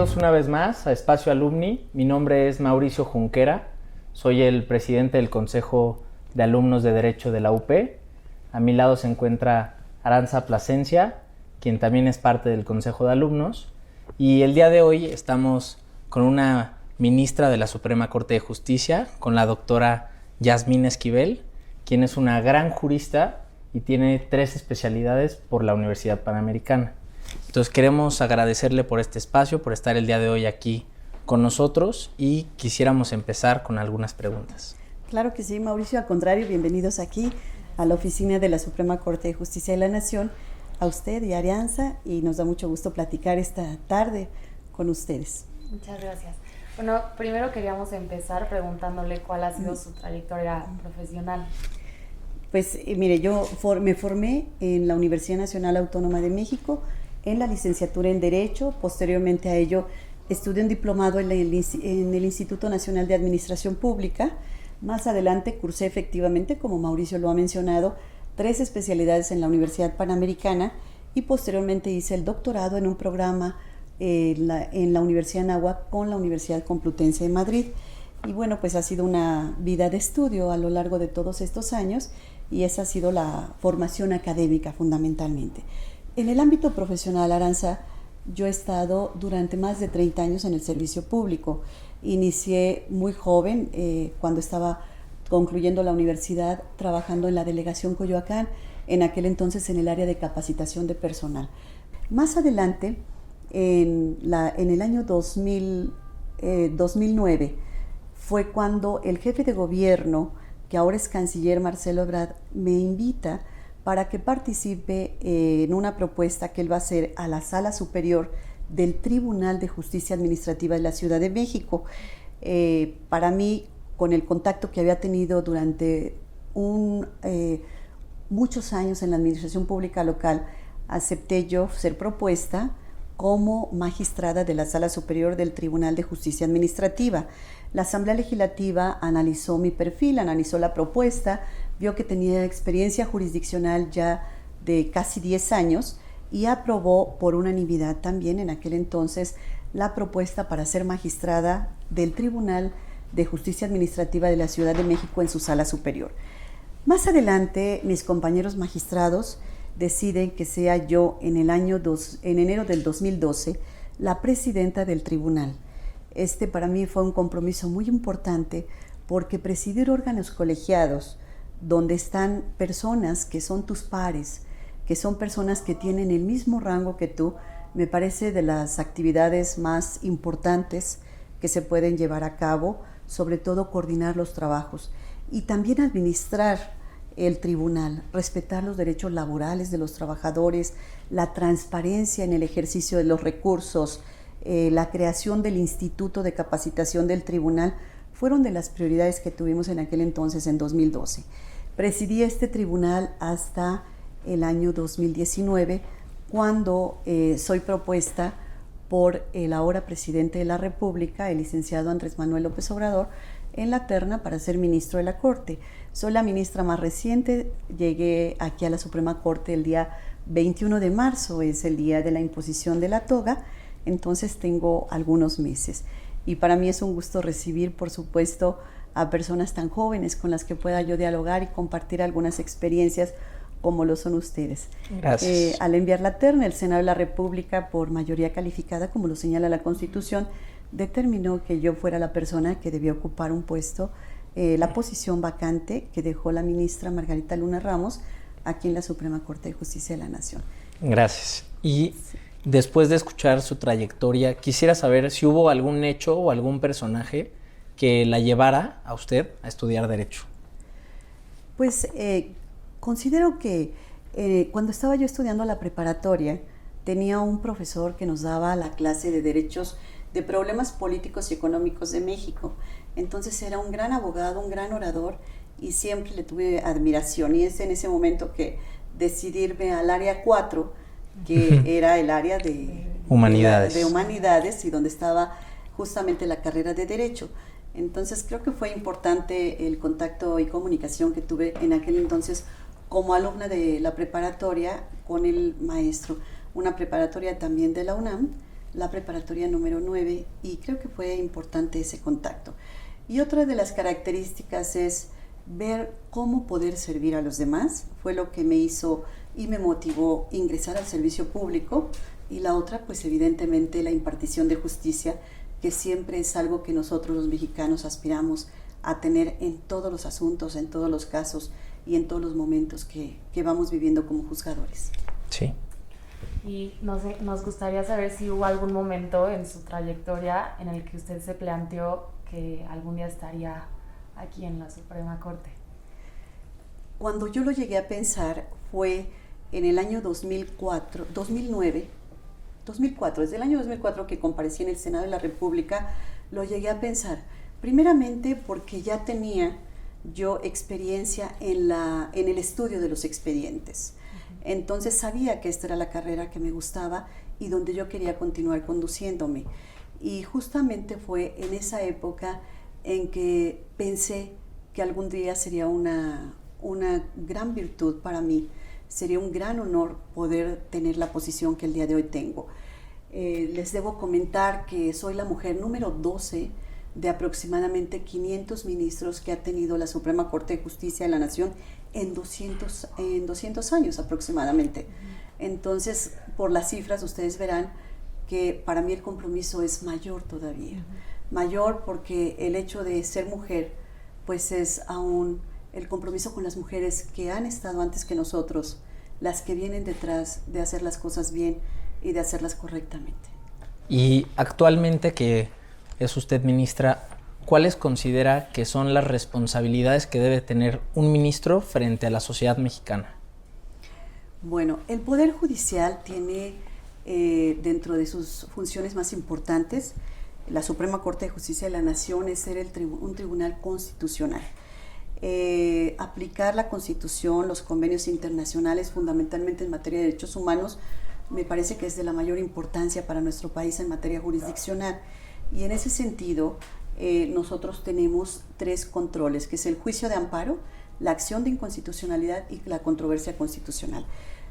Bienvenidos una vez más a Espacio Alumni. Mi nombre es Mauricio Junquera, soy el presidente del Consejo de Alumnos de Derecho de la UP. A mi lado se encuentra Aranza Plasencia, quien también es parte del Consejo de Alumnos. Y el día de hoy estamos con una ministra de la Suprema Corte de Justicia, con la doctora Yasmín Esquivel, quien es una gran jurista y tiene 3 especialidades por la Universidad Panamericana. Entonces queremos agradecerle por este espacio, por estar el día de hoy aquí con nosotros y quisiéramos empezar con algunas preguntas. Claro que sí, Mauricio, al contrario, bienvenidos aquí a la oficina de la Suprema Corte de Justicia de la Nación, a usted y a Arianza, y nos da mucho gusto platicar esta tarde con ustedes. Muchas gracias. Bueno, primero queríamos empezar preguntándole cuál ha sido su trayectoria profesional. Pues mire, yo me formé en la Universidad Nacional Autónoma de México en la licenciatura en Derecho. Posteriormente a ello estudié un diplomado en el Instituto Nacional de Administración Pública. Más adelante cursé efectivamente, como Mauricio lo ha mencionado, 3 especialidades en la Universidad Panamericana y posteriormente hice el doctorado en un programa en la Universidad Anáhuac con la Universidad Complutense de Madrid. Y bueno, pues ha sido una vida de estudio a lo largo de todos estos años y esa ha sido la formación académica fundamentalmente. En el ámbito profesional, Aranza, yo he estado durante más de 30 años en el servicio público. Inicié muy joven, cuando estaba concluyendo la universidad, trabajando en la delegación Coyoacán, en aquel entonces en el área de capacitación de personal. Más adelante, en el año 2009, fue cuando el jefe de gobierno, que ahora es canciller Marcelo Ebrard, me invita para que participe en una propuesta que él va a hacer a la Sala Superior del Tribunal de Justicia Administrativa de la Ciudad de México. Para mí, con el contacto que había tenido durante muchos años en la administración pública local, acepté yo ser propuesta como magistrada de la Sala Superior del Tribunal de Justicia Administrativa. La Asamblea Legislativa analizó mi perfil, analizó la propuesta, vio que tenía experiencia jurisdiccional ya de casi 10 años y aprobó por unanimidad también en aquel entonces la propuesta para ser magistrada del Tribunal de Justicia Administrativa de la Ciudad de México en su Sala Superior. Más adelante, mis compañeros magistrados deciden que sea yo en enero del 2012 la presidenta del tribunal. Este para mí fue un compromiso muy importante porque presidir órganos colegiados donde están personas que son tus pares, que son personas que tienen el mismo rango que tú, me parece de las actividades más importantes que se pueden llevar a cabo, sobre todo coordinar los trabajos y también administrar el tribunal, respetar los derechos laborales de los trabajadores, la transparencia en el ejercicio de los recursos, la creación del Instituto de Capacitación del Tribunal, fueron de las prioridades que tuvimos en aquel entonces, en 2012. Presidí este tribunal hasta el año 2019, cuando soy propuesta por el ahora presidente de la República, el licenciado Andrés Manuel López Obrador, en la terna para ser ministro de la Corte. Soy la ministra más reciente, llegué aquí a la Suprema Corte el día 21 de marzo, es el día de la imposición de la toga, entonces tengo algunos meses. Y para mí es un gusto recibir, por supuesto, a personas tan jóvenes con las que pueda yo dialogar y compartir algunas experiencias como lo son ustedes. Gracias. Al enviar la terna, el Senado de la República, por mayoría calificada, como lo señala la Constitución, determinó que yo fuera la persona que debía ocupar un puesto, la posición vacante que dejó la ministra Margarita Luna Ramos aquí en la Suprema Corte de Justicia de la Nación. Gracias. Y después de escuchar su trayectoria, quisiera saber si hubo algún hecho o algún personaje que la llevara a usted a estudiar Derecho. Pues considero que cuando estaba yo estudiando la preparatoria, tenía un profesor que nos daba la clase de Derechos de Problemas Políticos y Económicos de México. Entonces era un gran abogado, un gran orador y siempre le tuve admiración. Y es en ese momento que decidí irme al área 4, que era el área de humanidades y donde estaba justamente la carrera de Derecho. Entonces creo que fue importante el contacto y comunicación que tuve en aquel entonces como alumna de la preparatoria con el maestro. Una preparatoria también de la UNAM, la preparatoria número 9 y creo que fue importante ese contacto. Y otra de las características es ver cómo poder servir a los demás. Fue lo que me hizo y me motivó ingresar al servicio público. Y la otra, pues evidentemente la impartición de justicia, que siempre es algo que nosotros los mexicanos aspiramos a tener en todos los asuntos, en todos los casos y en todos los momentos que vamos viviendo como juzgadores. Sí. Y nos gustaría saber si hubo algún momento en su trayectoria en el que usted se planteó que algún día estaría aquí en la Suprema Corte. Cuando yo lo llegué a pensar fue en el año 2004, desde el año 2004 que comparecí en el Senado de la República, lo llegué a pensar. Primeramente porque ya tenía yo experiencia en el estudio de los expedientes. Entonces sabía que esta era la carrera que me gustaba y donde yo quería continuar conduciéndome. Y justamente fue en esa época en que pensé que algún día sería una gran virtud para mí, sería un gran honor poder tener la posición que el día de hoy tengo. Les debo comentar que soy la mujer número 12 de aproximadamente 500 ministros que ha tenido la Suprema Corte de Justicia de la Nación en 200 años aproximadamente. Entonces, por las cifras ustedes verán que para mí el compromiso es mayor todavía. Mayor porque el hecho de ser mujer, pues es aún el compromiso con las mujeres que han estado antes que nosotros, las que vienen detrás de hacer las cosas bien y de hacerlas correctamente. Y actualmente que es usted ministra, ¿cuáles considera que son las responsabilidades que debe tener un ministro frente a la sociedad mexicana? Bueno, el Poder Judicial tiene dentro de sus funciones más importantes, la Suprema Corte de Justicia de la Nación es ser un tribunal constitucional. Aplicar la Constitución, los convenios internacionales, fundamentalmente en materia de derechos humanos, me parece que es de la mayor importancia para nuestro país en materia jurisdiccional. Y en ese sentido, nosotros tenemos 3 controles, que es el juicio de amparo, la acción de inconstitucionalidad y la controversia constitucional.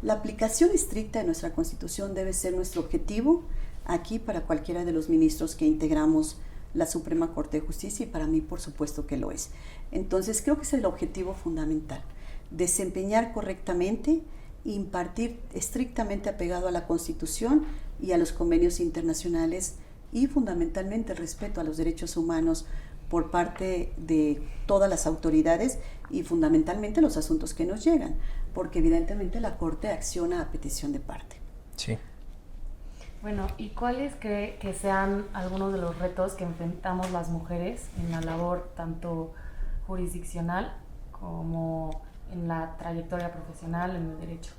La aplicación estricta de nuestra Constitución debe ser nuestro objetivo aquí para cualquiera de los ministros que integramos la Suprema Corte de Justicia y para mí por supuesto que lo es. Entonces creo que es el objetivo fundamental, desempeñar correctamente, impartir estrictamente apegado a la Constitución y a los convenios internacionales y fundamentalmente el respeto a los derechos humanos por parte de todas las autoridades y fundamentalmente los asuntos que nos llegan, porque evidentemente la Corte acciona a petición de parte. Sí. Bueno, ¿y cuáles cree que sean algunos de los retos que enfrentamos las mujeres en la labor tanto jurisdiccional como en la trayectoria profesional en el derecho?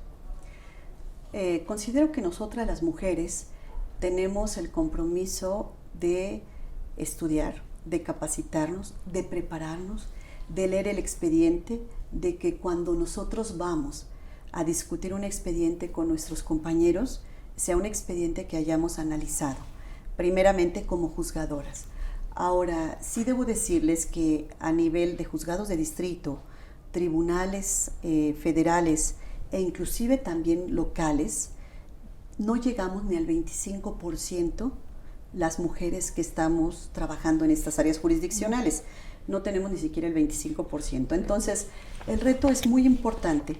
Considero que nosotras las mujeres tenemos el compromiso de estudiar, de capacitarnos, de prepararnos, de leer el expediente, de que cuando nosotros vamos a discutir un expediente con nuestros compañeros, sea un expediente que hayamos analizado, primeramente como juzgadoras. Ahora, sí debo decirles que a nivel de juzgados de distrito, tribunales federales e inclusive también locales, no llegamos ni al 25% las mujeres que estamos trabajando en estas áreas jurisdiccionales. No tenemos ni siquiera el 25%. Entonces, el reto es muy importante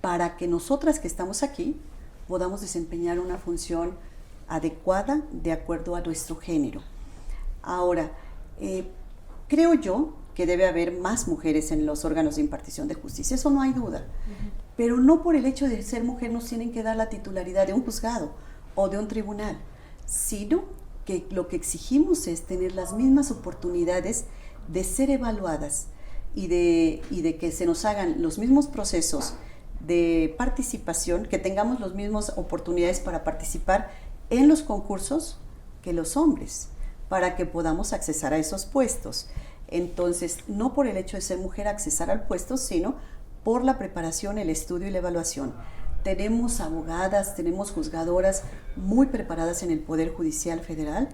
para que nosotras que estamos aquí podamos desempeñar una función adecuada de acuerdo a nuestro género. Ahora, creo yo que debe haber más mujeres en los órganos de impartición de justicia, eso no hay duda. Pero no por el hecho de ser mujer nos tienen que dar la titularidad de un juzgado o de un tribunal, sino que lo que exigimos es tener las mismas oportunidades de ser evaluadas y de que se nos hagan los mismos procesos de participación, que tengamos las mismas oportunidades para participar en los concursos que los hombres, para que podamos accesar a esos puestos. Entonces, no por el hecho de ser mujer accesar al puesto, sino por la preparación, el estudio y la evaluación. Tenemos abogadas, tenemos juzgadoras muy preparadas en el Poder Judicial Federal,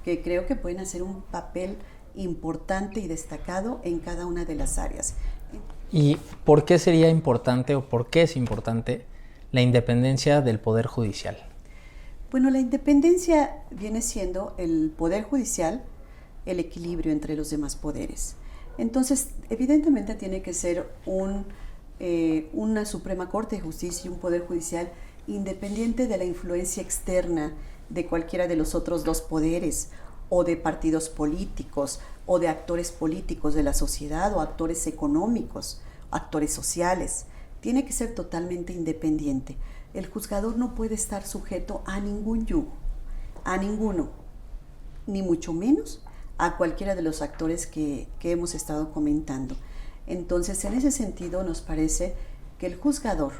que creo que pueden hacer un papel importante y destacado en cada una de las áreas. ¿Y por qué sería importante o por qué es importante la independencia del Poder Judicial? Bueno, la independencia viene siendo el poder judicial, el equilibrio entre los demás poderes. Entonces, evidentemente tiene que ser una Suprema Corte de Justicia y un poder judicial independiente de la influencia externa de cualquiera de los otros dos poderes, o de partidos políticos, o de actores políticos de la sociedad, o actores económicos, actores sociales. Tiene que ser totalmente independiente. El juzgador no puede estar sujeto a ningún yugo, a ninguno, ni mucho menos a cualquiera de los actores que hemos estado comentando. Entonces, en ese sentido, nos parece que el juzgador,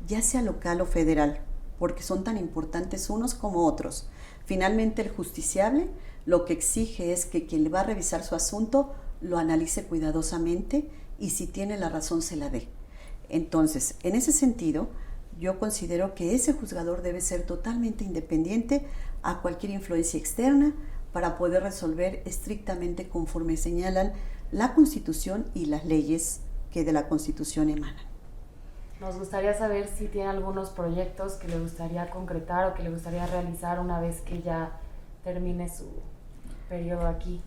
ya sea local o federal, porque son tan importantes unos como otros, finalmente el justiciable lo que exige es que quien le va a revisar su asunto lo analice cuidadosamente y si tiene la razón se la dé. Entonces, en ese sentido, yo considero que ese juzgador debe ser totalmente independiente a cualquier influencia externa para poder resolver estrictamente conforme señalan la Constitución y las leyes que de la Constitución emanan. Nos gustaría saber si tiene algunos proyectos que le gustaría concretar o que le gustaría realizar una vez que ya termine su periodo aquí.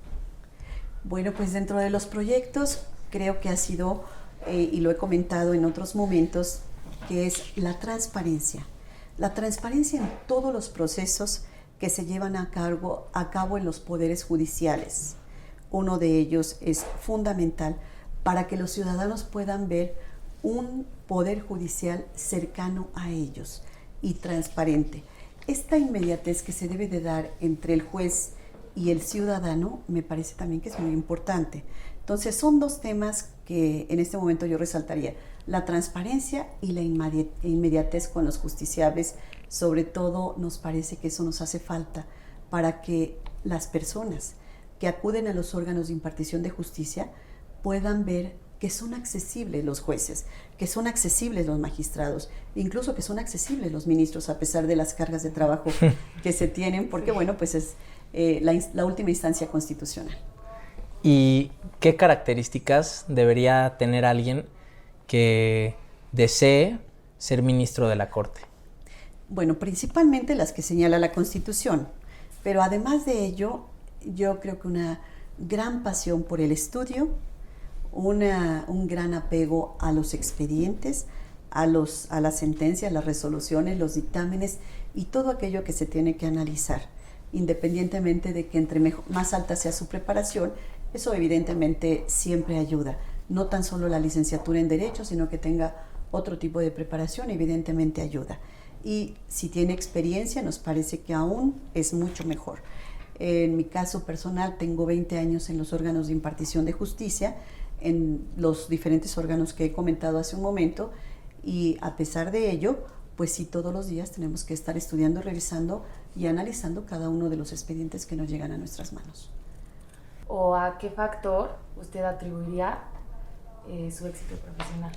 Bueno, pues dentro de los proyectos creo que ha sido, y lo he comentado en otros momentos, que es la transparencia. La transparencia en todos los procesos que se llevan a cabo en los poderes judiciales. Uno de ellos es fundamental para que los ciudadanos puedan ver un poder judicial cercano a ellos y transparente. Esta inmediatez que se debe de dar entre el juez y el ciudadano me parece también que es muy importante. Entonces son dos temas que en este momento yo resaltaría: la transparencia y la inmediatez con los justiciables. Sobre todo nos parece que eso nos hace falta para que las personas que acuden a los órganos de impartición de justicia puedan ver que son accesibles los jueces, que son accesibles los magistrados, incluso que son accesibles los ministros a pesar de las cargas de trabajo que se tienen, porque bueno, pues es la última instancia constitucional. ¿Y qué características debería tener alguien que desee ser ministro de la Corte? Bueno, principalmente las que señala la Constitución, pero además de ello, yo creo que una gran pasión por el estudio, un gran apego a los expedientes, a las sentencias, las resoluciones, los dictámenes y todo aquello que se tiene que analizar, independientemente de que entre más alta sea su preparación. Eso evidentemente siempre ayuda, no tan solo la licenciatura en Derecho, sino que tenga otro tipo de preparación, evidentemente ayuda. Y si tiene experiencia, nos parece que aún es mucho mejor. En mi caso personal, tengo 20 años en los órganos de impartición de justicia, en los diferentes órganos que he comentado hace un momento, y a pesar de ello, pues sí, todos los días tenemos que estar estudiando, revisando y analizando cada uno de los expedientes que nos llegan a nuestras manos. ¿O a qué factor usted atribuiría su éxito profesional?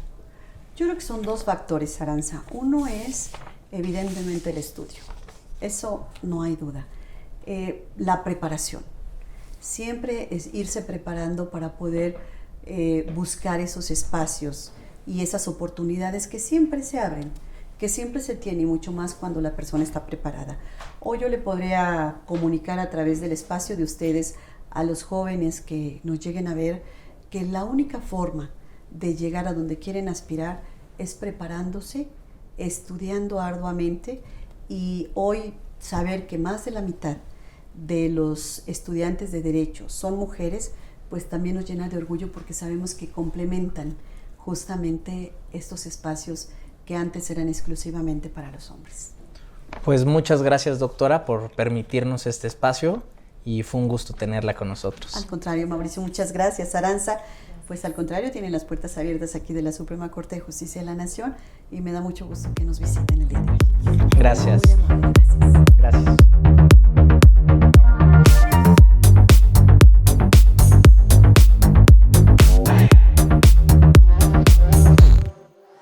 Yo creo que son dos factores, Aranza. Uno es evidentemente el estudio, eso no hay duda. La preparación, siempre es irse preparando para poder buscar esos espacios y esas oportunidades que siempre se abren, que siempre se tiene, y mucho más cuando la persona está preparada. Hoy yo le podría comunicar a través del espacio de ustedes a los jóvenes que nos lleguen a ver que la única forma de llegar a donde quieren aspirar es preparándose, estudiando arduamente, y hoy saber que más de la mitad de los estudiantes de Derecho son mujeres, pues también nos llena de orgullo porque sabemos que complementan justamente estos espacios que antes eran exclusivamente para los hombres. Pues muchas gracias, doctora, por permitirnos este espacio y fue un gusto tenerla con nosotros. Al contrario, Mauricio, muchas gracias. Aranza, pues al contrario, tienen las puertas abiertas aquí de la Suprema Corte de Justicia de la Nación y me da mucho gusto que nos visiten el día de hoy. Gracias. Muy amable, gracias. Gracias.